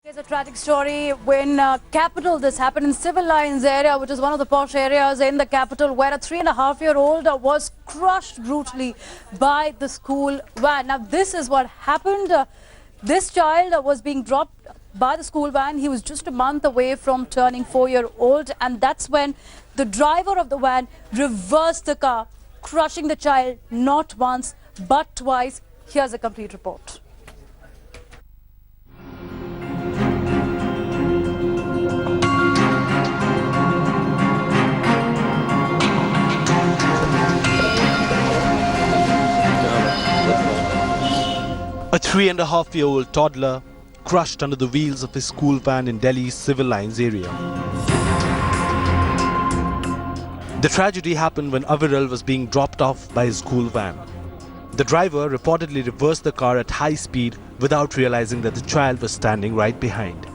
Here's a tragic story when capital. This happened in Civil Lines area, which is one of the posh areas in the capital, where a 3.5-year-old was crushed brutally by the school van. Now, this is what happened. This child was being dropped by the school van. He was just a month away from turning 4-year-old, and that's when the driver of the van reversed the car, crushing the child not once but twice. Here's a complete report. A 3.5-year-old toddler crushed under the wheels of his school van in Delhi's Civil Lines area. The tragedy happened when Aviral was being dropped off by his school van. The driver reportedly reversed the car at high speed without realizing that the child was standing right behind,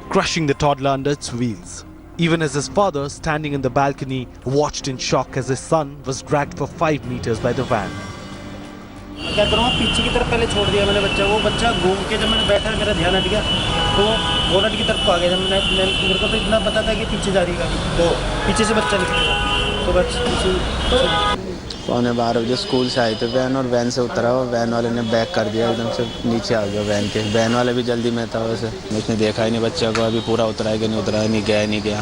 crushing the toddler under its wheels. Even as his father, standing in the balcony, watched in shock as his son was dragged for 5 meters by the van. क्या करूँ पीछे की तरफ पहले छोड़ दिया मैंने बच्चा वो बच्चा घूम के जब मैंने बैठा मेरा ध्यान हट गया तो बोनट की तरफ आ गया जब मेरे को तो इतना पता था कि पीछे जा रही गाड़ी तो पीछे से बच्चा निकला तो बच्चा 11:15 बजे स्कूल से आए थे वैन और वैन से उतरा और वैन वाले ने बैक कर दिया एकदम से नीचे आ गया वैन के वैन वाले भी जल्दी में था वैसे उसने देखा ही नहीं बच्चा को अभी पूरा उतरा है कि नहीं उतरा नहीं गया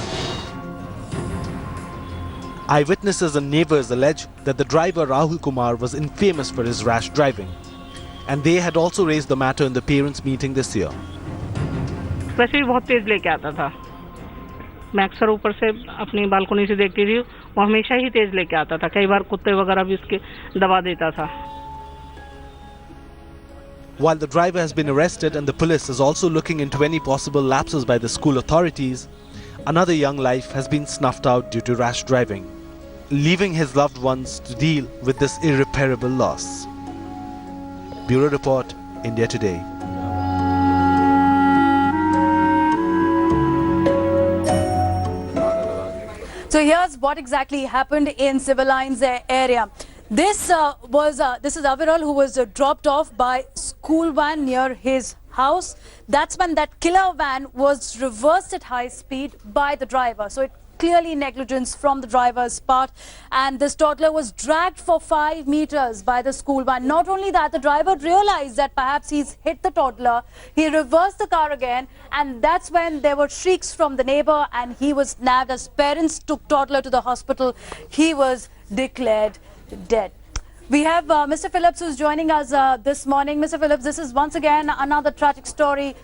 Eyewitnesses and neighbors allege that the driver Rahul Kumar was infamous for his rash driving, and they had also raised the matter in the parents' meeting this year. वैसे भी बहुत तेज लेके आता था मैं अक्सर ऊपर से अपनी बालकनी से देखती थी वो हमेशा ही तेज लेके आता था कई बार कुत्ते वगैरह भी उसके दबा देता था. While the driver has been arrested and the police is also looking into any possible lapses by the school authorities, another young life has been snuffed out due to rash driving, leaving his loved ones to deal with this irreparable loss. Bureau Report, India Today. So here's what exactly happened in Civil Lines area. This is Aviral, who was dropped off by school van near his house. That's when that killer van was reversed at high speed by the driver. So it clearly negligence from the driver's part, and this toddler was dragged for 5 meters by the school van. Not only that, the driver realized that perhaps he's hit the toddler. He reversed the car again, and that's when there were shrieks from the neighbor, and he was nabbed. As parents took toddler to the hospital, he was declared dead. We have Mr. Phillips, who's joining us this morning. Mr. Phillips, this is once again another tragic story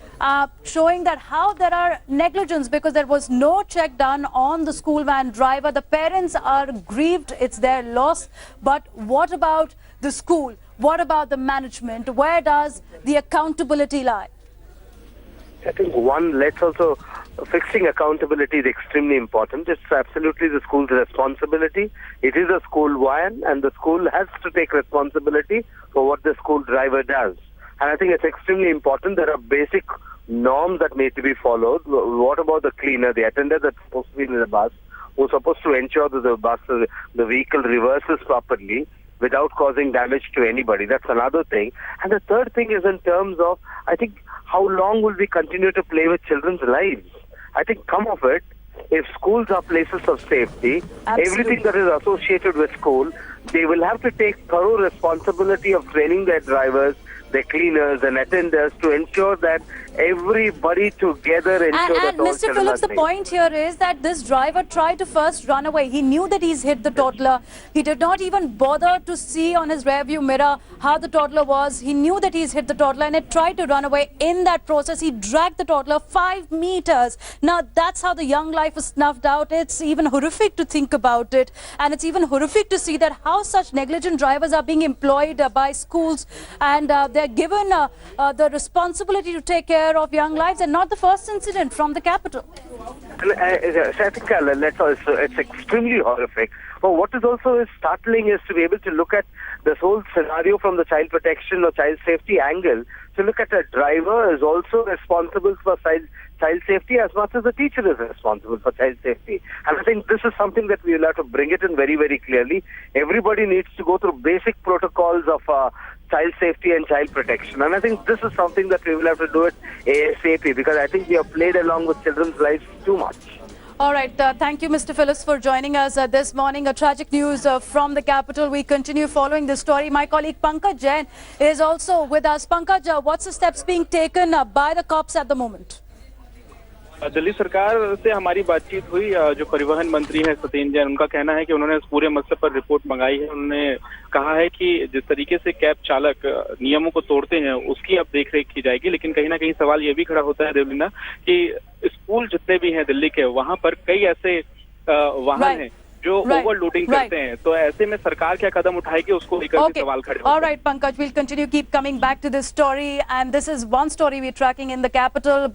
showing that how there are negligence because there was no check done on the school van driver. The parents are grieved, it's their loss. But what about the school? What about the management? Where does the accountability lie? I think let's also fixing accountability is extremely important. It's absolutely the school's responsibility. It is a school van, and the school has to take responsibility for what the school driver does. And I think it's extremely important. There are basic norms that need to be followed. What about the cleaner, the attendant that's supposed to be in the bus, who's supposed to ensure that the vehicle reverses properly without causing damage to anybody? That's another thing. And the third thing is in terms of, I think, how long will we continue to play with children's lives? I think come of it, if schools are places of safety, everything that is associated with school, they will have to take thorough responsibility of training their drivers, their cleaners and attenders to ensure that everybody together ensure that all Mr. children Phillips, are the safe. point here is that this driver tried to first run away. He knew that he's hit the toddler. He did not even bother to see on his rearview mirror how the toddler was. He knew that he's hit the toddler and he tried to run away. In that process, he dragged the toddler 5 meters. Now, that's how the young life was snuffed out. It's even horrific to think about it. And it's even horrific to see that how such negligent drivers are being employed by schools, and they're given the responsibility to take care of young lives, and not the first incident from the capital. And, I think it's extremely horrific. But what is also startling is to be able to look at this whole scenario from the child protection or child safety angle. To look at a driver is also responsible for child safety as much as the teacher is responsible for child safety. And I think this is something that we will have to bring it in very, very clearly. Everybody needs to go through basic protocols of child safety and child protection. And I think this is something that we will have to do it ASAP, because I think we have played along with children's lives too much. All right. Thank you, Mr. Phillips, for joining us this morning. A tragic news from the capital. We continue following this story. My colleague Pankaj Jain is also with us. Pankaj, what's the steps being taken by the cops at the moment? Delhi सरकार से हमारी बातचीत हुई। जो परिवहन मंत्री है सतीन जैन, उनका कहना है कि उन्होंने इस पूरे मसले पर रिपोर्ट मंगाई है। उन्होंने कहा है कि जिस तरीके से कैब चालक नियमों को तोड़ते हैं उसकी अब देखरेख की जाएगी। लेकिन कहीं ना कहीं सवाल ये भी खड़ा होता है देवलीना कि स्कूल जितने भी हैं दिल्ली के, वहां पर कई ऐसे वाहन हैं जो ओवरलोडिंग करते हैं। तो ऐसे में सरकार क्या कदम उठाएगी उसको लेकर के सवाल खड़े होते हैं। All right, Pankaj, we'll continue keep coming back to this story, and this is one story we're tracking in the capital.